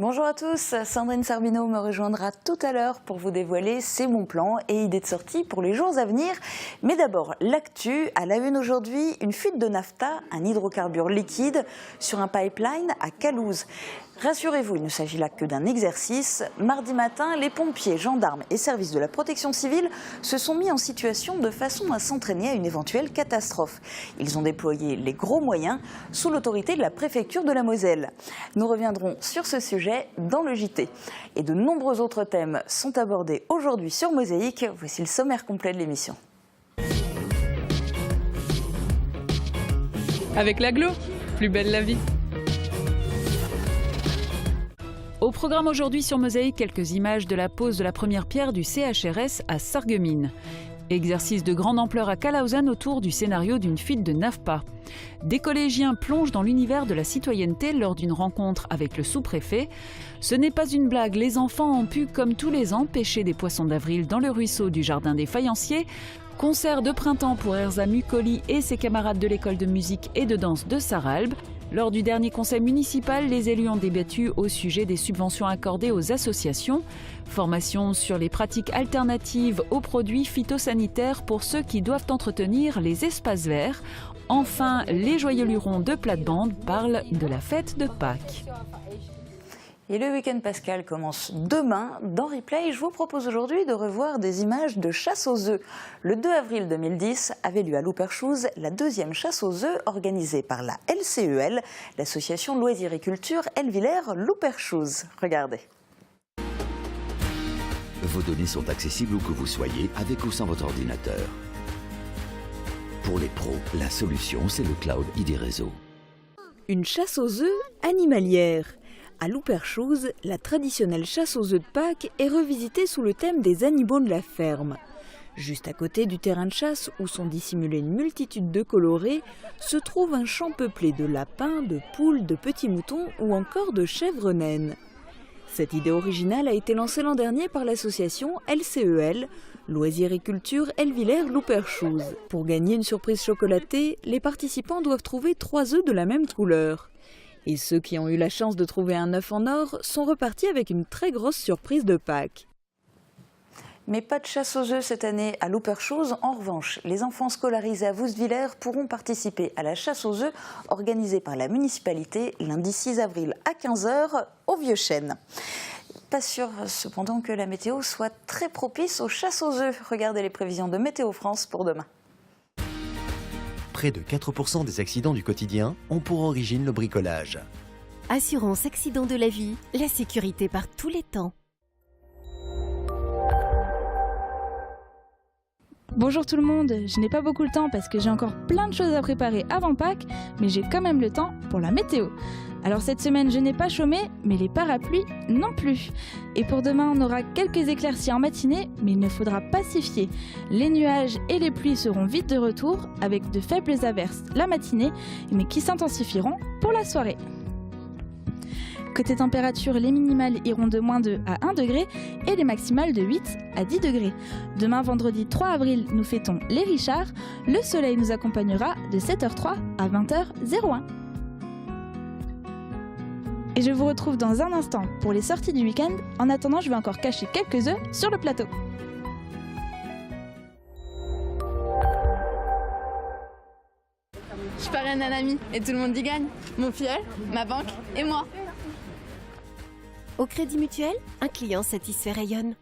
Bonjour à tous, Sandrine Sarbino me rejoindra tout à l'heure pour vous dévoiler ses bons plans et idées de sortie pour les jours à venir. Mais d'abord, l'actu, à la une aujourd'hui, une fuite de naphta, un hydrocarbure liquide, sur un pipeline à Calouse. Rassurez-vous, il ne s'agit là que d'un exercice. Mardi matin, les pompiers, gendarmes et services de la protection civile se sont mis en situation de façon à s'entraîner à une éventuelle catastrophe. Ils ont déployé les gros moyens sous l'autorité de la préfecture de la Moselle. Nous reviendrons sur ce sujet dans le JT. Et de nombreux autres thèmes sont abordés aujourd'hui sur Mosaïque. Voici le sommaire complet de l'émission. Avec l'agglo, plus belle la vie. Au programme aujourd'hui sur Mosaïque, quelques images de la pose de la première pierre du CHRS à Sarreguemines. Exercice de grande ampleur à Calausanne autour du scénario d'une fuite de naphta. Des collégiens plongent dans l'univers de la citoyenneté lors d'une rencontre avec le sous-préfet. Ce n'est pas une blague, les enfants ont pu, comme tous les ans, pêcher des poissons d'avril dans le ruisseau du jardin des Faïenciers. Concert de printemps pour Erza Mucoli et ses camarades de l'école de musique et de danse de Sarralbe. Lors du dernier conseil municipal, les élus ont débattu au sujet des subventions accordées aux associations. Formation sur les pratiques alternatives aux produits phytosanitaires pour ceux qui doivent entretenir les espaces verts. Enfin, les joyeux lurons de plate-bande parlent de la fête de Pâques. Et le week-end pascal commence demain. Dans Replay, je vous propose aujourd'hui de revoir des images de chasse aux œufs. Le 2 avril 2010 avait lieu à Louperchouse la deuxième chasse aux œufs organisée par la LCEL, l'association Loisirs-et-Culture Elvillers-Louperchouse. Regardez. Vos données sont accessibles où que vous soyez, avec ou sans votre ordinateur. Pour les pros, la solution, c'est le cloud ID Réseau. Une chasse aux œufs animalière. À Louperchouse, la traditionnelle chasse aux œufs de Pâques est revisitée sous le thème des animaux de la ferme. Juste à côté du terrain de chasse, où sont dissimulés une multitude d'œufs colorés, se trouve un champ peuplé de lapins, de poules, de petits moutons ou encore de chèvres naines. Cette idée originale a été lancée l'an dernier par l'association LCEL, Loisirs et Culture Elvillers-Louperchouse. Pour gagner une surprise chocolatée, les participants doivent trouver 3 œufs de la même couleur. Et ceux qui ont eu la chance de trouver un œuf en or sont repartis avec une très grosse surprise de Pâques. Mais pas de chasse aux œufs cette année à Louperchouse. En revanche, les enfants scolarisés à Vousvillers pourront participer à la chasse aux œufs organisée par la municipalité lundi 6 avril à 15 h au Vieux-Chêne. Pas sûr cependant que la météo soit très propice aux chasses aux œufs. Regardez les prévisions de Météo France pour demain. Près de 4% des accidents du quotidien ont pour origine le bricolage. Assurance accident de la vie, la sécurité par tous les temps. Bonjour tout le monde, je n'ai pas beaucoup le temps parce que j'ai encore plein de choses à préparer avant Pâques, mais j'ai quand même le temps pour la météo. Alors cette semaine je n'ai pas chômé, mais les parapluies non plus. Et pour demain on aura quelques éclaircies en matinée, mais il ne faudra pas s'y fier. Les nuages et les pluies seront vite de retour, avec de faibles averses la matinée, mais qui s'intensifieront pour la soirée. Côté température, les minimales iront de -2 à 1 degré et les maximales de 8 à 10 degrés. Demain, vendredi 3 avril, nous fêtons les Richards. Le soleil nous accompagnera de 7h03 à 20h01. Et je vous retrouve dans un instant pour les sorties du week-end. En attendant, je vais encore cacher quelques œufs sur le plateau. Je parraine un ami et tout le monde y gagne. Mon filleul, ma banque et moi. Au Crédit Mutuel, un client satisfait rayonne.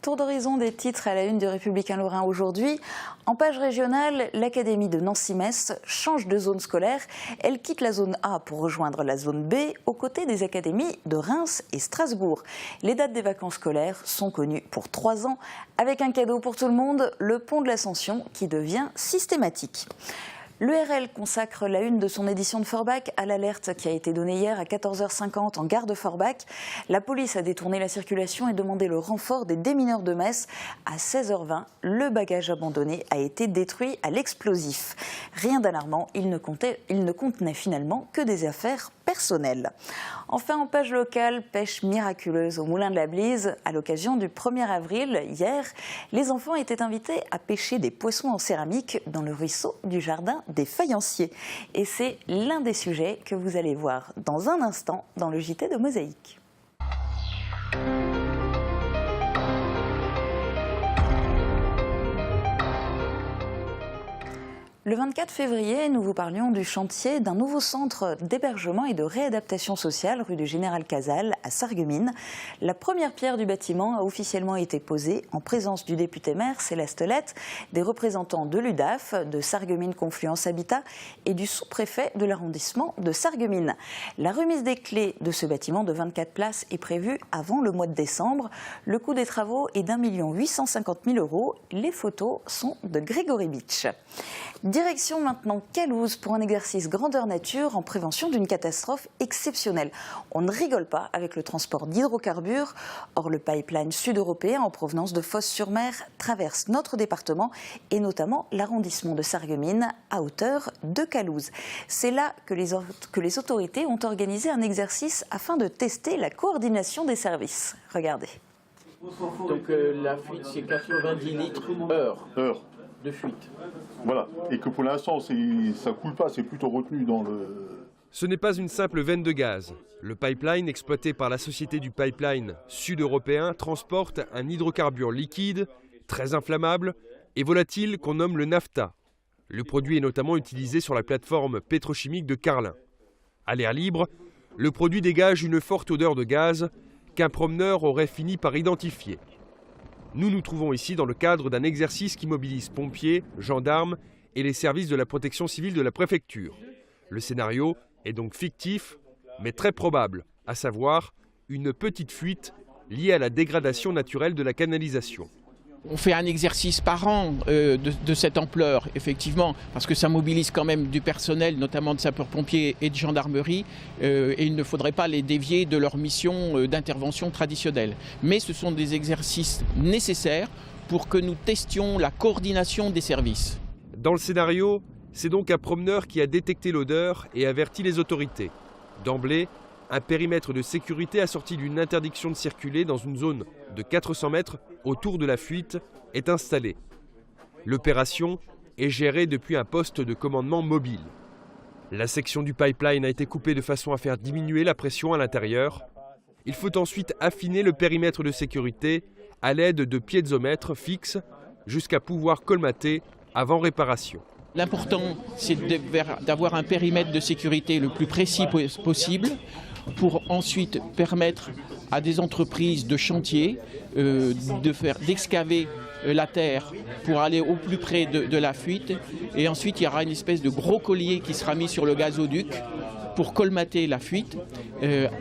Tour d'horizon des titres à la une du Républicain Lorrain aujourd'hui. En page régionale, l'Académie de Nancy-Metz change de zone scolaire. Elle quitte la zone A pour rejoindre la zone B aux côtés des académies de Reims et Strasbourg. Les dates des vacances scolaires sont connues pour 3 ans avec un cadeau pour tout le monde, le pont de l'Ascension qui devient systématique. L'URL consacre la une de son édition de Forbach à l'alerte qui a été donnée hier à 14h50 en gare de Forbach. La police a détourné la circulation et demandé le renfort des démineurs de Metz. À 16h20, le bagage abandonné a été détruit à l'explosif. Rien d'alarmant, il ne contenait finalement que des affaires personnelles. personnel. Enfin, en page locale, pêche miraculeuse au Moulin de la Blise. À l'occasion du 1er avril, hier, les enfants étaient invités à pêcher des poissons en céramique dans le ruisseau du jardin des Faïenciers. Et c'est l'un des sujets que vous allez voir dans un instant dans le JT de Mosaïque. Le 24 février, nous vous parlions du chantier d'un nouveau centre d'hébergement et de réadaptation sociale rue du Général Cazal à Sarreguemines. La première pierre du bâtiment a officiellement été posée en présence du député-maire Céleste Lette, des représentants de l'UDAF, de Sarreguemines Confluence Habitat et du sous-préfet de l'arrondissement de Sarreguemines. La remise des clés de ce bâtiment de 24 places est prévue avant le mois de décembre. Le coût des travaux est d'1 850 000 €. Les photos sont de Grégory Beach. Direction maintenant Calouse pour un exercice grandeur nature en prévention d'une catastrophe exceptionnelle. On ne rigole pas avec le transport d'hydrocarbures. Or, le pipeline sud-européen en provenance de Fos-sur-Mer traverse notre département et notamment l'arrondissement de Sarreguemines à hauteur de Calouse. C'est là que les autorités ont organisé un exercice afin de tester la coordination des services. Regardez. Donc la fuite, c'est 90 litres heure de fuite. Voilà, et que pour l'instant, ça ne coule pas, c'est plutôt retenu dans le... Ce n'est pas une simple veine de gaz. Le pipeline exploité par la société du pipeline sud-européen transporte un hydrocarbure liquide, très inflammable et volatile qu'on nomme le naphta. Le produit est notamment utilisé sur la plateforme pétrochimique de Carlin. À l'air libre, le produit dégage une forte odeur de gaz qu'un promeneur aurait fini par identifier. Nous nous trouvons ici dans le cadre d'un exercice qui mobilise pompiers, gendarmes et les services de la protection civile de la préfecture. Le scénario est donc fictif, mais très probable, à savoir une petite fuite liée à la dégradation naturelle de la canalisation. On fait un exercice par an de cette ampleur, effectivement, parce que ça mobilise quand même du personnel, notamment de sapeurs-pompiers et de gendarmerie, et il ne faudrait pas les dévier de leur mission d'intervention traditionnelle. Mais ce sont des exercices nécessaires pour que nous testions la coordination des services. Dans le scénario, c'est donc un promeneur qui a détecté l'odeur et averti les autorités. D'emblée, un périmètre de sécurité assorti d'une interdiction de circuler dans une zone de 400 mètres autour de la fuite est installé. L'opération est gérée depuis un poste de commandement mobile. La section du pipeline a été coupée de façon à faire diminuer la pression à l'intérieur. Il faut ensuite affiner le périmètre de sécurité à l'aide de piézomètres fixes jusqu'à pouvoir colmater avant réparation. L'important, c'est d'avoir un périmètre de sécurité le plus précis possible pour ensuite permettre à des entreprises de chantier d'excaver la terre pour aller au plus près de la fuite. Et ensuite, il y aura une espèce de gros collier qui sera mis sur le gazoduc pour colmater la fuite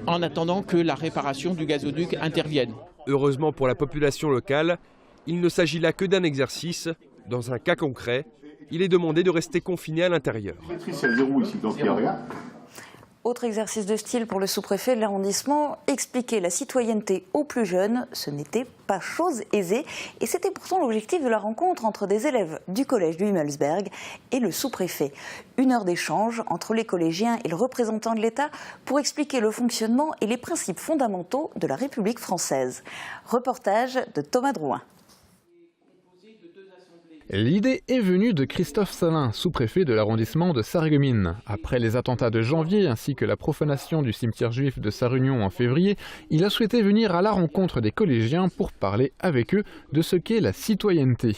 en attendant que la réparation du gazoduc intervienne. Heureusement pour la population locale, il ne s'agit là que d'un exercice. Dans un cas concret, il est demandé de rester confiné à l'intérieur. Autre exercice de style pour le sous-préfet de l'arrondissement, expliquer la citoyenneté aux plus jeunes, ce n'était pas chose aisée. Et c'était pourtant l'objectif de la rencontre entre des élèves du collège du Himmelsberg et le sous-préfet. 1 heure d'échange entre les collégiens et le représentant de l'État pour expliquer le fonctionnement et les principes fondamentaux de la République française. Reportage de Thomas Drouin. L'idée est venue de Christophe Salin, sous-préfet de l'arrondissement de Sarreguemines. Après les attentats de janvier ainsi que la profanation du cimetière juif de Sarre-Union en février, il a souhaité venir à la rencontre des collégiens pour parler avec eux de ce qu'est la citoyenneté.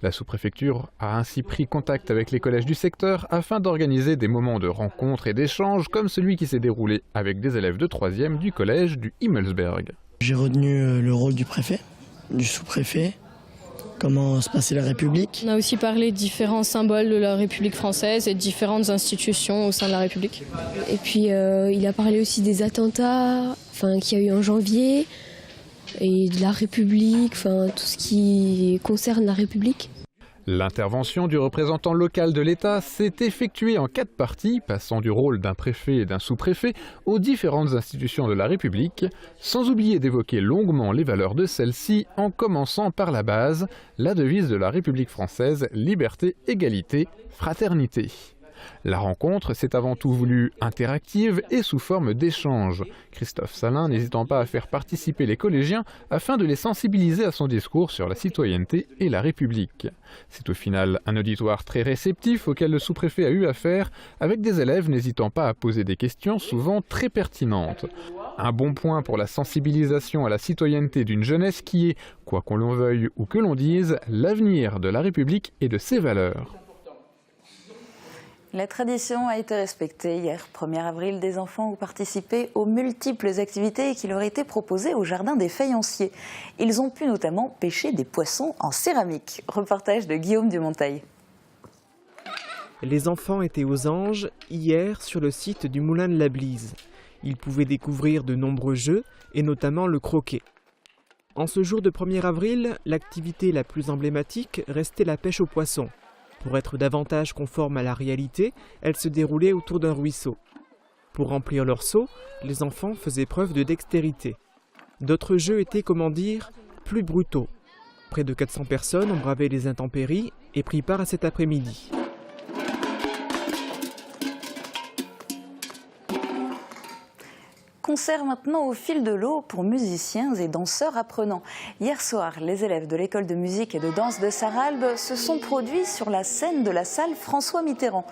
La sous-préfecture a ainsi pris contact avec les collèges du secteur afin d'organiser des moments de rencontre et d'échange comme celui qui s'est déroulé avec des élèves de 3e du collège du Himmelsberg. J'ai retenu le rôle du préfet, du sous-préfet. Comment se passait la République. On a aussi parlé de différents symboles de la République française et de différentes institutions au sein de la République. Et puis il a parlé aussi des attentats qu'il y a eu en janvier et de la République, tout ce qui concerne la République. L'intervention du représentant local de l'État s'est effectuée en 4 parties, passant du rôle d'un préfet et d'un sous-préfet aux différentes institutions de la République, sans oublier d'évoquer longuement les valeurs de celles-ci, en commençant par la base, la devise de la République française, liberté, égalité, fraternité. La rencontre s'est avant tout voulue interactive et sous forme d'échange. Christophe Salin n'hésitant pas à faire participer les collégiens afin de les sensibiliser à son discours sur la citoyenneté et la République. C'est au final un auditoire très réceptif auquel le sous-préfet a eu affaire, avec des élèves n'hésitant pas à poser des questions souvent très pertinentes. Un bon point pour la sensibilisation à la citoyenneté d'une jeunesse qui est, quoi qu'on l'en veuille ou que l'on dise, l'avenir de la République et de ses valeurs. La tradition a été respectée. Hier, 1er avril, des enfants ont participé aux multiples activités qui leur étaient proposées au Jardin des Faïenciers. Ils ont pu notamment pêcher des poissons en céramique. Reportage de Guillaume Dumonteil. Les enfants étaient aux Anges hier sur le site du Moulin de la Blise. Ils pouvaient découvrir de nombreux jeux et notamment le croquet. En ce jour de 1er avril, l'activité la plus emblématique restait la pêche aux poissons. Pour être davantage conforme à la réalité, elle se déroulait autour d'un ruisseau. Pour remplir leur seau, les enfants faisaient preuve de dextérité. D'autres jeux étaient, comment dire, plus brutaux. Près de 400 personnes ont bravé les intempéries et pris part à cet après-midi. Concert maintenant au fil de l'eau pour musiciens et danseurs apprenants. Hier soir, les élèves de l'école de musique et de danse de Sarralbe se sont produits sur la scène de la salle François Mitterrand.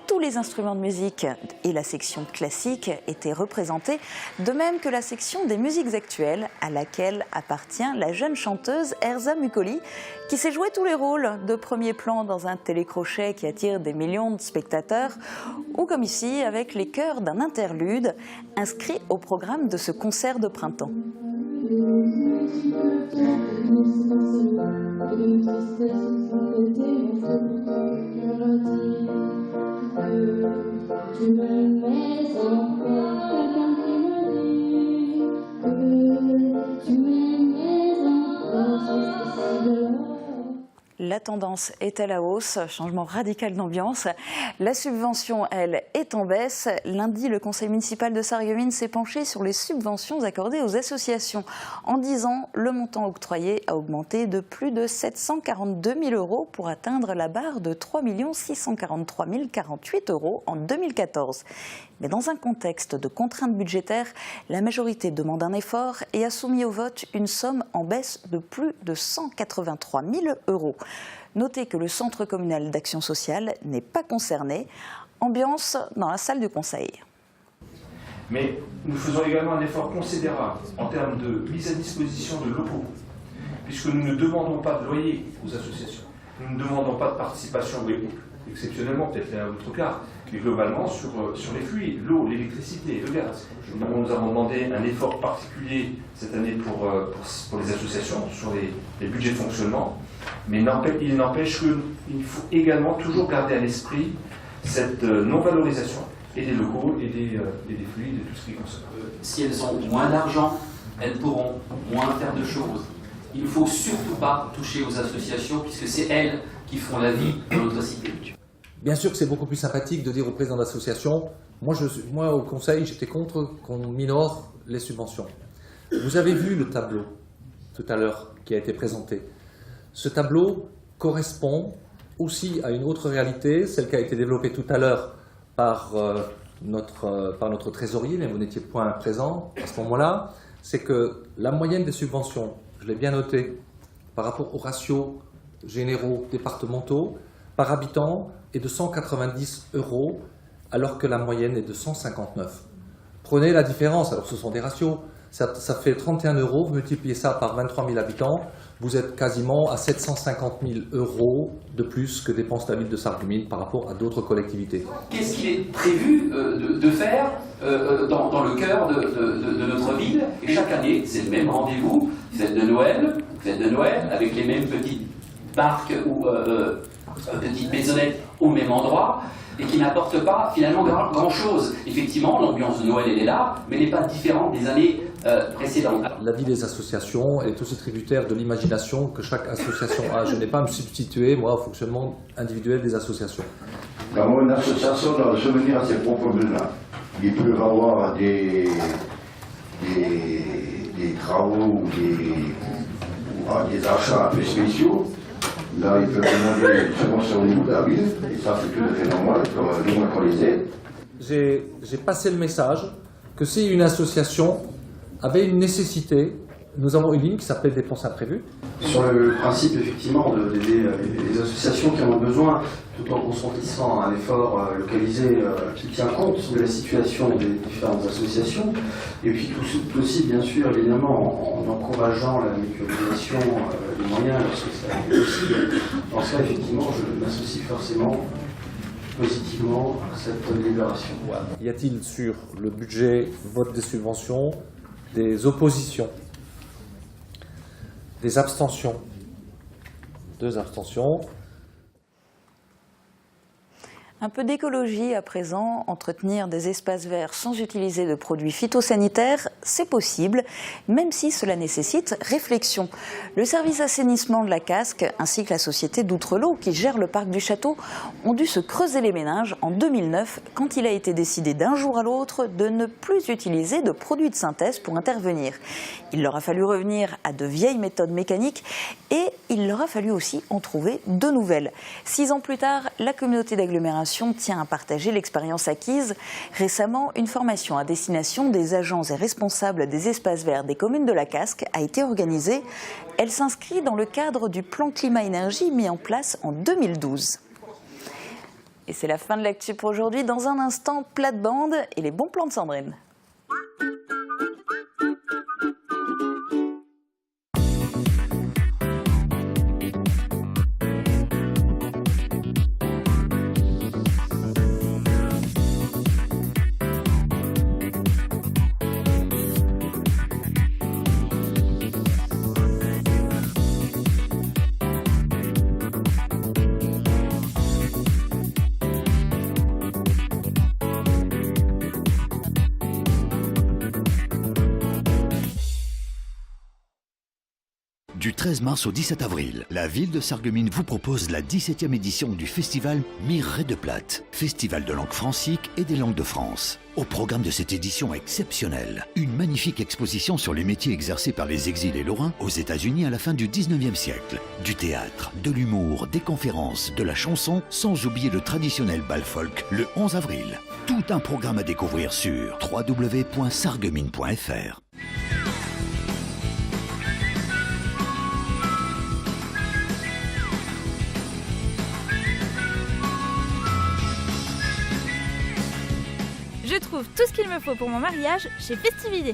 Tous les instruments de musique et la section classique étaient représentés, de même que la section des musiques actuelles, à laquelle appartient la jeune chanteuse Erza Mukoli, qui s'est joué tous les rôles de premier plan dans un télécrochet qui attire des millions de spectateurs, ou comme ici avec les chœurs d'un interlude inscrit au programme de ce concert de printemps. La tendance est à la hausse, changement radical d'ambiance. La subvention, elle, est en baisse. Lundi, le conseil municipal de Sarreguemines s'est penché sur les subventions accordées aux associations. En 10 ans, le montant octroyé a augmenté de plus de 742 000 € pour atteindre la barre de 3 643 048 € en 2014. Mais dans un contexte de contraintes budgétaires, la majorité demande un effort et a soumis au vote une somme en baisse de plus de 183 000 €. Notez que le centre communal d'action sociale n'est pas concerné. Ambiance dans la salle du conseil. Mais nous faisons également un effort considérable en termes de mise à disposition de locaux, puisque nous ne demandons pas de loyer aux associations. Nous ne demandons pas de participation, oui, exceptionnellement, peut-être un autre cas, mais globalement sur les fluides, l'eau, l'électricité, le gaz. Nous avons demandé un effort particulier cette année pour les associations sur les budgets de fonctionnement, mais il n'empêche qu'il faut également toujours garder à l'esprit cette non-valorisation et des locaux et des fluides et tout ce qui consomme. Si elles ont moins d'argent, elles pourront moins faire de choses. Il ne faut surtout pas toucher aux associations puisque c'est elles qui font la vie de notre cité. Bien sûr que c'est beaucoup plus sympathique de dire au président d'association, moi au conseil j'étais contre qu'on minore les subventions. Vous avez vu le tableau tout à l'heure qui a été présenté. Ce tableau correspond aussi à une autre réalité, celle qui a été développée tout à l'heure par notre trésorier, mais vous n'étiez point présent à ce moment-là, c'est que la moyenne des subventions, je l'ai bien noté, par rapport aux ratios généraux départementaux, par habitant est de 190 €, alors que la moyenne est de 159. Prenez la différence, alors ce sont des ratios, ça fait 31 €, vous multipliez ça par 23 000 habitants, vous êtes quasiment à 750 000 € de plus que dépense la ville de Sarreguemines par rapport à d'autres collectivités. Qu'est-ce qu'il est prévu de faire dans le cœur de notre ville? Et chaque année, c'est le même rendez-vous, fête de Noël avec les mêmes petites barques ou petites maisonnettes au même endroit, et qui n'apportent pas finalement grand-chose. Effectivement, l'ambiance de Noël, elle est là, mais elle n'est pas différente des années précédentes. La vie des associations est aussi tributaire de l'imagination que chaque association a. Je n'ai pas à me substituer, moi, au fonctionnement individuel des associations. Quand une association doit revenir à ses propres besoins, ils peuvent avoir des travaux ou des achats un peu spéciaux, Là, ils peuvent demander une subvention au niveau de la ville, et ça, c'est tout à fait normal, comme nous, on les aide. J'ai passé le message que si une association avait une nécessité, nous avons une ligne qui s'appelle dépenses imprévues. Sur le principe, effectivement, d'aider les associations qui en ont besoin, tout en consentissant à un effort localisé qui tient compte de la situation des différentes associations, et puis tout aussi, bien sûr, évidemment, en encourageant la mutualisation des moyens lorsque ça est possible. Dans ce cas, effectivement, je m'associe forcément positivement à cette libération. Y a-t-il sur le budget, vote des subventions, des oppositions, des abstentions? 2 abstentions. Un peu d'écologie à présent, entretenir des espaces verts sans utiliser de produits phytosanitaires, c'est possible, même si cela nécessite réflexion. Le service assainissement de la Casque, ainsi que la société d'Outrelot, qui gère le parc du château, ont dû se creuser les méninges en 2009, quand il a été décidé d'un jour à l'autre de ne plus utiliser de produits de synthèse pour intervenir. Il leur a fallu revenir à de vieilles méthodes mécaniques et il leur a fallu aussi en trouver de nouvelles. 6 ans plus tard, la communauté d'agglomération tient à partager l'expérience acquise. Récemment, une formation à destination des agents et responsables des espaces verts des communes de la Casque a été organisée. Elle s'inscrit dans le cadre du plan climat-énergie mis en place en 2012. Et c'est la fin de l'actu pour aujourd'hui. Dans un instant, plate-bande et les bons plans de Sandrine. Du 13 mars au 17 avril, la ville de Sarreguemines vous propose la 17e édition du festival Mirerai de Plate, festival de langue francique et des langues de France. Au programme de cette édition exceptionnelle, une magnifique exposition sur les métiers exercés par les exilés lorrains aux États-Unis à la fin du 19e siècle. Du théâtre, de l'humour, des conférences, de la chanson, sans oublier le traditionnel bal folk le 11 avril. Tout un programme à découvrir sur www.sarreguemines.fr. Je trouve tout ce qu'il me faut pour mon mariage chez Festividé.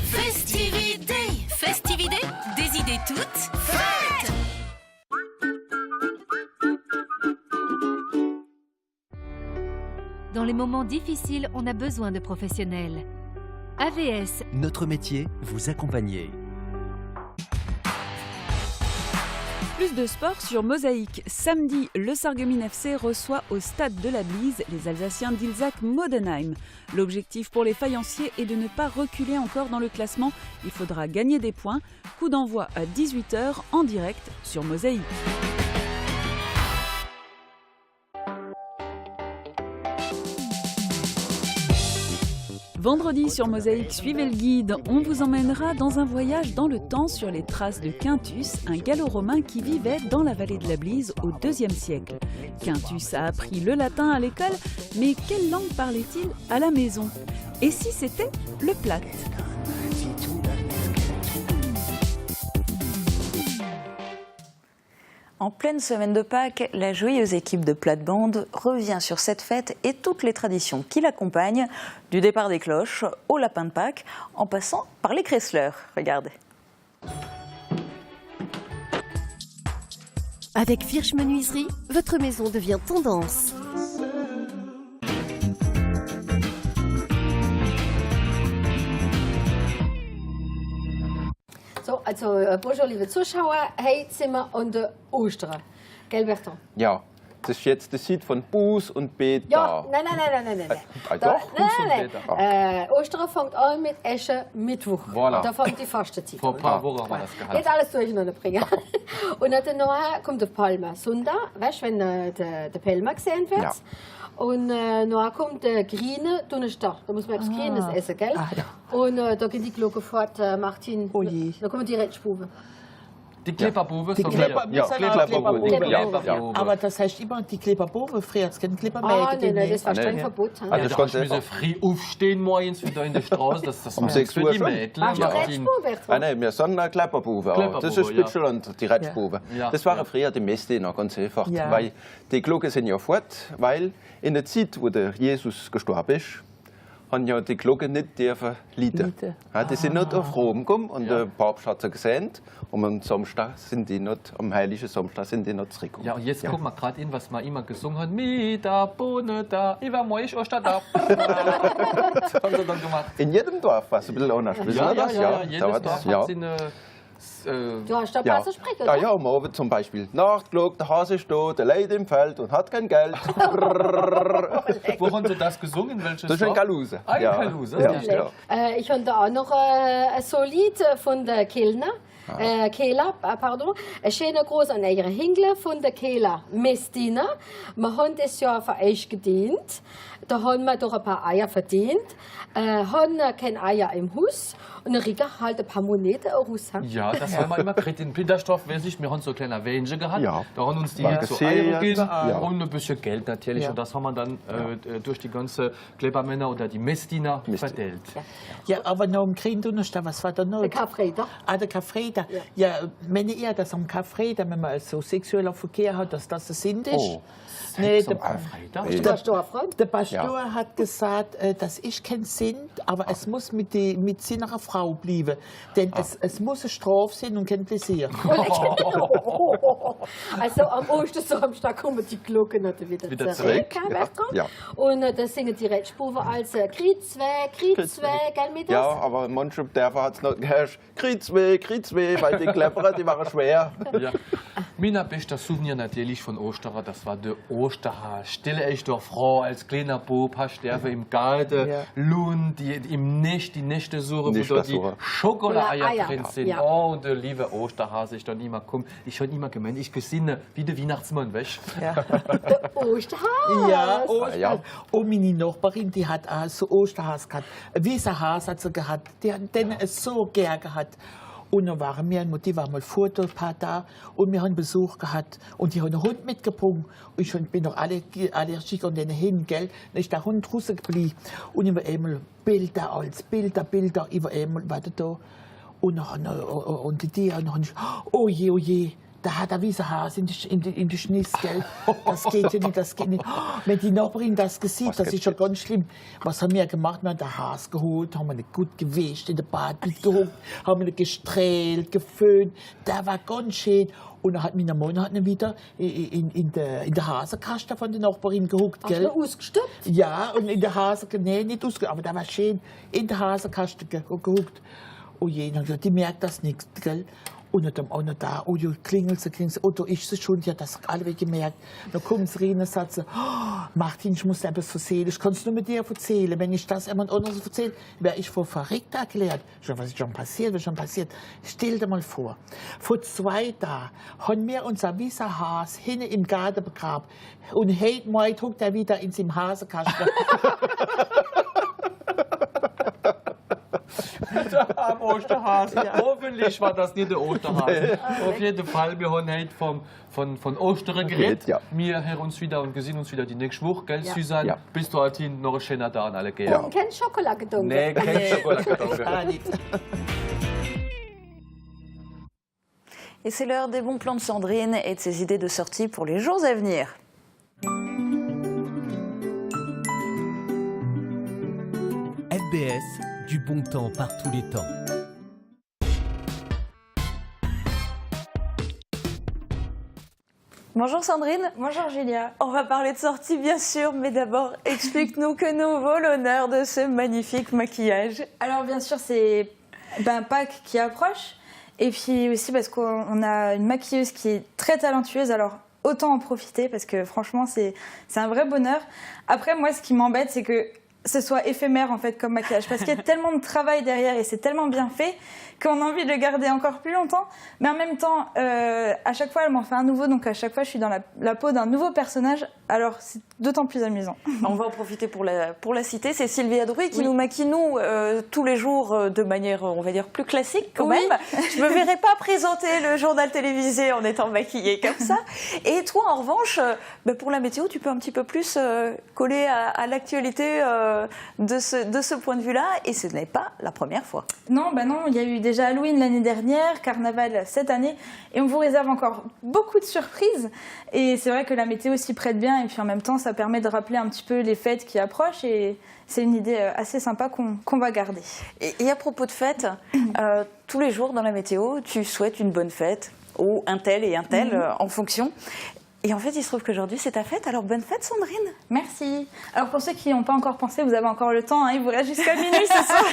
Festividé, Festividé, des idées toutes faites. Dans les moments difficiles, on a besoin de professionnels. AVS. Notre métier, vous accompagner. Plus de sport sur Mosaïque. Samedi, le Sarreguemines FC reçoit au stade de la Blise les Alsaciens d'Ilzac-Modenheim. L'objectif pour les faïenciers est de ne pas reculer encore dans le classement. Il faudra gagner des points. Coup d'envoi à 18 h en direct sur Mosaïque. Vendredi sur Mosaïque, suivez le guide. On vous emmènera dans un voyage dans le temps sur les traces de Quintus, un gallo-romain qui vivait dans la vallée de la Blise au IIe siècle. Quintus a appris le latin à l'école, mais quelle langue parlait-il à la maison? Et si c'était le plate? En pleine semaine de Pâques, la joyeuse équipe de plate-bande revient sur cette fête et toutes les traditions qui l'accompagnent, du départ des cloches au lapin de Pâques, en passant par les créceleurs. Regardez. Avec Virch Menuiserie, votre maison devient tendance. So, also bonjour liebe Zuschauer, heute sind wir an der Ostern. Gell, Bertrand? Ja, das ist jetzt der Site von Buß und Bet Ja, da. nein. Doch, Buß und Bet da. Ostern fängt an mit Aschermittwoch. Voilà. Da fängt die Fastenzeit Vor an. ein paar Wochen haben wir das gehabt. Nicht alles durcheinander bringen. Und dann kommt der Palmer Sonntag, weißt du, wenn der Palmer gesehen wird. Ja. Und dann kommt der grüne Donnerstag. Da muss man etwas Grünes essen, gell? Und da geht die Glocke fort, Martin. Da kommen die Rechtspuben. Die Kleberbuben? Die Kleberbuben. Aber das heißt immer, die Kleberbuben früher, es gibt Klebermägen. Nein, das war streng verboten. Also ich musste früh aufstehen morgens wieder in der Straße, das war für die Mädchen. Nein, wir sind eine Kleberbuben. Das ist Spitzel und die Rechtsbuben. Das waren früher die Messdiener, ganz einfach. Weil die Glocken sind ja fort, weil in der Zeit, wo der Jesus gestorben ist, haben ja die Glocken nicht dürfen lieden. Die sind nicht auf Rom gekommen und der Papst hat sie gesehen. Und am Samstag sind die nicht, am heiligen Samstag sind die nicht zurückgekommen. Ja, und jetzt gucken wir gerade in, was wir immer gesungen haben. Mit der Bohne da, ich war morgens auch da. Das haben sie dann gemacht. In jedem Dorf war es ein bisschen anders. Jedes Dorf hat seine... Du hast da ein paar zu sprechen, Ja, am Abend zum Beispiel. Nachtglocke, der Hase steht, der Leid im Feld und hat kein Geld. Wo haben Sie das gesungen? Welches das ist ein Galuse. Ah, ja. Galuse. Ja. Ich habe da auch noch ein Lied von der Kellner. Kehler, pardon. Ein schöner Gruß an ihre Hingle von der Kehler Messdiener. Wir haben das Jahr für euch gedient. Da haben wir doch ein paar Eier verdient. Haben keine Eier im Haus. Und Rika halt ein paar Moneten im Haus. Ja, das haben wir immer gekriegt. In Pinterstoff, weiß ich, wir haben so ein kleiner Wähnchen gehabt. Ja. Da haben uns die zu Eier gegeben und ein bisschen Geld natürlich. Und das haben wir dann durch die ganzen Klebermänner oder die Messdiener verteilt. Ja, aber noch am Gründonnerstag, was war da noch? Der Karfreitag. Ah, der Karfreitag. Ja, meine ihr, dass am Karfreitag, wenn man so sexueller Verkehr hat, dass das Sinn ist? Oh. Nee, der Pastor hat gesagt, das ist kein Sinn, aber es muss mit seiner Frau bleiben. Denn es muss eine Strafe sein und kein Pläsier. Also am Ostersamstag kommen die Glocken wieder zurück. Ja. Und da singen die Rechtspuben als Kriegzweh, gell mit das? Ja, aber manche Dörfer hat es noch gehört, Kriegzweh, weil die Klepperer, die waren schwer. Ja. Mein bester Souvenir natürlich von Ostern, das war der Osterhase. Stelle ich doch Frau als kleiner Bub, hast sterbe im Garten, Lund, im Nest, die Nächte suchen, wo dort die Schokoladeier drin sind. Ja. Oh, und der liebe Osterhase, ich dann immer komme. Ich schon immer gemeint, ich gesinne wie der Weihnachtsmann, weißt du? Ja. Der Osterhase. Ja, Osterhase. Und meine Nachbarin, die hat auch so Osterhase gehabt. Ein weißer Hase hat sie gehabt, den es so gern gehabt. Und dann waren wir, die waren mal vor ein paar da und wir haben Besuch gehabt und die haben einen Hund mitgebracht. Und ich bin noch allergisch an den hin, gell? Dann ist der Hund draußen geblieben. Und ich war einmal Bilder, ich war einmal weiter da. Und die haben oh je. Da hat er wie so Hase in die Schniss, gell? Das geht ja nicht, das geht nicht. Wenn die Nachbarin das sieht, das ist schon ganz schlimm. Was haben wir gemacht? Wir haben den Hase geholt, haben ihn gut gewischt, in der Bad geduckt, haben ihn gestrahlt, geföhnt. Der war ganz schön. Und dann hat mein Mann wieder in der Hasekaste von der Nachbarin gehuckt, gell? Hast du ausgestopft? Ja, und in der Hasekaste, nee, nicht ausgestopft, aber der war schön in der Hasekaste gehuckt. Oh je, die merkt das nicht, gell? Und dann auch noch da, oh, klingelt sie, oh, da ist sie schon, ja, das hat alle gemerkt. Dann kommt sie rein und sagt sie, oh, Martin, ich muss dir etwas erzählen, ich kann es nur mit dir erzählen. Wenn ich das jemand anderes erzähle, wäre ich vor verrückt erklärt. Was ist schon passiert, Stell dir mal vor, vor 2 Tagen haben wir unser weißer Hase hinten im Garten begraben. Und heute Morgen guckt er wieder in seinem Hasekasten. Am Osterhase. Ja. Hoffentlich war das nicht der Osterhase. Auf jeden Fall, wir haben heute von Ostern geredet. Ja. Wir hören uns wieder und sehen uns wieder die nächste Woche, gell, Susanne? Ja. Bis dorthin noch ein schöner Tag an alle gehen. Ja. Und kein Schokolade getrunken. Nee, kein Schokolade getrunken. Et c'est l'heure des bons plans de Sandrine et de ses idées de sortie pour les jours à venir. FBS, du bon temps par tous les temps. Bonjour Sandrine. Bonjour Julia. On va parler de sortie bien sûr, mais d'abord explique-nous que nous vaut l'honneur de ce magnifique maquillage. Alors bien sûr c'est Pâques qui approche et puis aussi parce qu'on a une maquilleuse qui est très talentueuse, alors autant en profiter parce que franchement c'est un vrai bonheur. Après moi ce qui m'embête c'est que ce soit éphémère en fait comme maquillage parce qu'il y a tellement de travail derrière et c'est tellement bien fait qu'on a envie de le garder encore plus longtemps, mais en même temps à chaque fois elle m'en fait un nouveau, donc à chaque fois je suis dans la peau d'un nouveau personnage Alors c'est d'autant plus amusant. On va en profiter pour la citer. C'est Sylvie Adrouy qui nous maquille, nous, tous les jours de manière, on va dire, plus classique quand même. Je ne me verrai pas présenter le journal télévisé en étant maquillée comme ça. Et toi, en revanche, pour la météo, tu peux un petit peu plus coller à l'actualité de ce point de vue-là. Et ce n'est pas la première fois. Non, non, il y a eu déjà Halloween l'année dernière, Carnaval cette année. Et on vous réserve encore beaucoup de surprises. Et c'est vrai que la météo s'y prête bien. Et puis en même temps, ça permet de rappeler un petit peu les fêtes qui approchent. Et c'est une idée assez sympa qu'on va garder. Et à propos de fêtes, tous les jours dans la météo, tu souhaites une bonne fête ou un tel et un tel en fonction. Et en fait, il se trouve qu'aujourd'hui, c'est ta fête. Alors, bonne fête, Sandrine. Merci. Alors, pour ceux qui n'ont pas encore pensé, vous avez encore le temps. Il vous reste jusqu'à minuit ce soir.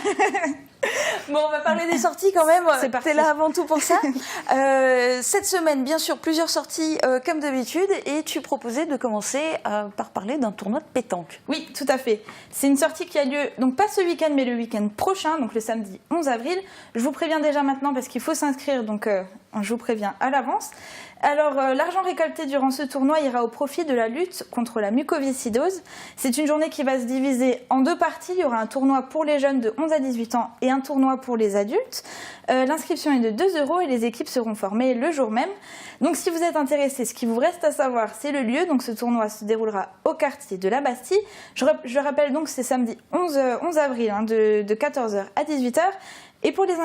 Bon, on va parler des sorties quand même. C'est parti. T'es là avant tout pour ça. Cette semaine, bien sûr, plusieurs sorties comme d'habitude. Et tu proposais de commencer par parler d'un tournoi de pétanque. Oui, tout à fait. C'est une sortie qui a lieu, donc pas ce week-end, mais le week-end prochain, donc le samedi 11 avril. Je vous préviens déjà maintenant parce qu'il faut s'inscrire, donc je vous préviens à l'avance. Alors, l'argent récolté durant ce tournoi ira au profit de la lutte contre la mucoviscidose. C'est une journée qui va se diviser en deux parties. Il y aura un tournoi pour les jeunes de 11 à 18 ans et un tournoi pour les adultes. L'inscription est de 2 € et les équipes seront formées le jour même. Donc, si vous êtes intéressé, ce qui vous reste à savoir, c'est le lieu. Donc, ce tournoi se déroulera au quartier de la Bastille. Je rappelle donc, c'est samedi 11 avril, de 14h à 18h. Et pour les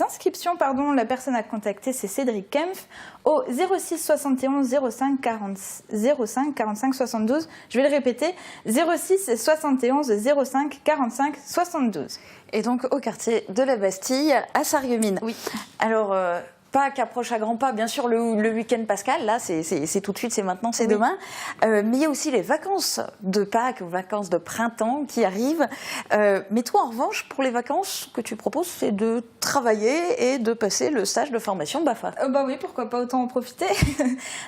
inscriptions, la personne à contacter, c'est Cédric Kempf au 06 71 05 45 72. Je vais le répéter, 06 71 05 45 72. Et donc au quartier de la Bastille, à Sarreguemines. Oui. Alors, Pâques approche à grands pas, bien sûr le week-end pascal, là c'est tout de suite, c'est maintenant, c'est demain. Mais il y a aussi les vacances de Pâques, vacances de printemps qui arrivent. Mais toi en revanche, pour les vacances, ce que tu proposes, c'est de travailler et de passer le stage de formation BAFA. Oui, pourquoi pas, autant en profiter.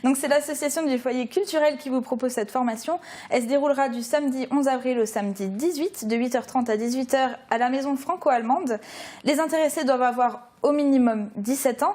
Donc c'est l'association du foyer culturel qui vous propose cette formation. Elle se déroulera du samedi 11 avril au samedi 18, de 8h30 à 18h à la maison franco-allemande. Les intéressés doivent avoir au minimum 17 ans.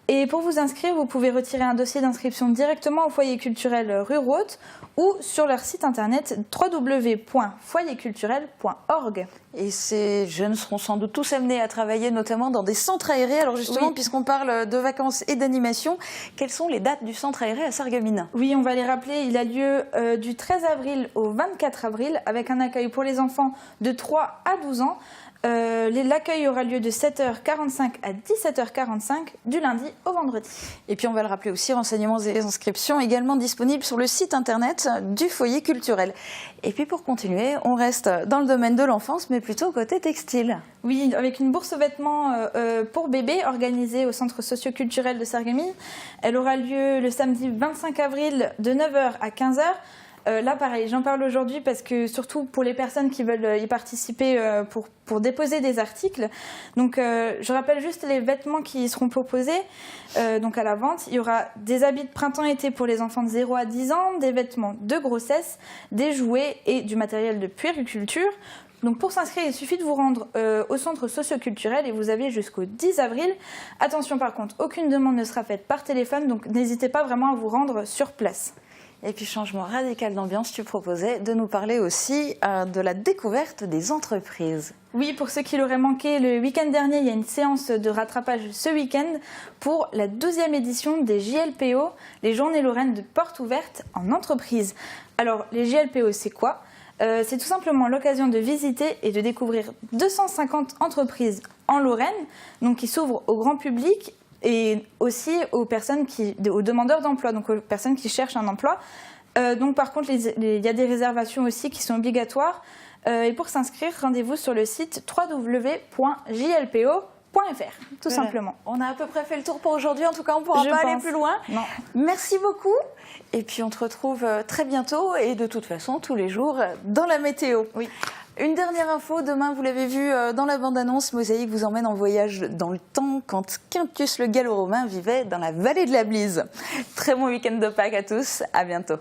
Et pour vous inscrire, vous pouvez retirer un dossier d'inscription directement au foyer culturel rue Roth ou sur leur site internet www.foyerculturel.org. Et ces jeunes seront sans doute tous amenés à travailler notamment dans des centres aérés. Alors justement, puisqu'on parle de vacances et d'animation, quelles sont les dates du centre aéré à Sarreguemines ? Oui, on va les rappeler. Il a lieu du 13 avril au 24 avril avec un accueil pour les enfants de 3 à 12 ans. L'accueil aura lieu de 7h45 à 17h45 du lundi au vendredi. Et puis on va le rappeler aussi, renseignements et inscriptions également disponibles sur le site internet du foyer culturel. Et puis pour continuer, on reste dans le domaine de l'enfance, mais plutôt côté textile. Oui, avec une bourse aux vêtements pour bébés organisée au centre socio-culturel de Sarreguemines. Elle aura lieu le samedi 25 avril de 9h à 15h. Là, pareil, j'en parle aujourd'hui parce que surtout pour les personnes qui veulent y participer pour déposer des articles. Donc, je rappelle juste les vêtements qui seront proposés donc à la vente. Il y aura des habits de printemps-été pour les enfants de 0 à 10 ans, des vêtements de grossesse, des jouets et du matériel de puériculture. Donc pour s'inscrire, il suffit de vous rendre au centre socio-culturel et vous avez jusqu'au 10 avril. Attention par contre, aucune demande ne sera faite par téléphone, donc n'hésitez pas vraiment à vous rendre sur place. Et puis, changement radical d'ambiance, tu proposais de nous parler aussi de la découverte des entreprises. Oui, pour ceux qui l'auraient manqué, le week-end dernier, il y a une séance de rattrapage ce week-end pour la 12e édition des JLPO, les Journées Lorraine de portes ouvertes en entreprise. Alors, les JLPO, c'est quoi ? C'est tout simplement l'occasion de visiter et de découvrir 250 entreprises en Lorraine, donc qui s'ouvrent au grand public et aussi aux demandeurs d'emploi, donc aux personnes qui cherchent un emploi. Donc par contre, il y a des réservations aussi qui sont obligatoires. Et pour s'inscrire, rendez-vous sur le site www.jlpo.fr, tout simplement. On a à peu près fait le tour pour aujourd'hui, en tout cas on ne pourra pas aller plus loin. Non. Merci beaucoup et puis on te retrouve très bientôt et de toute façon tous les jours dans la météo. Oui. Une dernière info, demain vous l'avez vu dans la bande-annonce, Mosaïque vous emmène en voyage dans le temps quand Quintus le Gallo-Romain vivait dans la vallée de la Blise. Très bon week-end de Pâques à tous, à bientôt.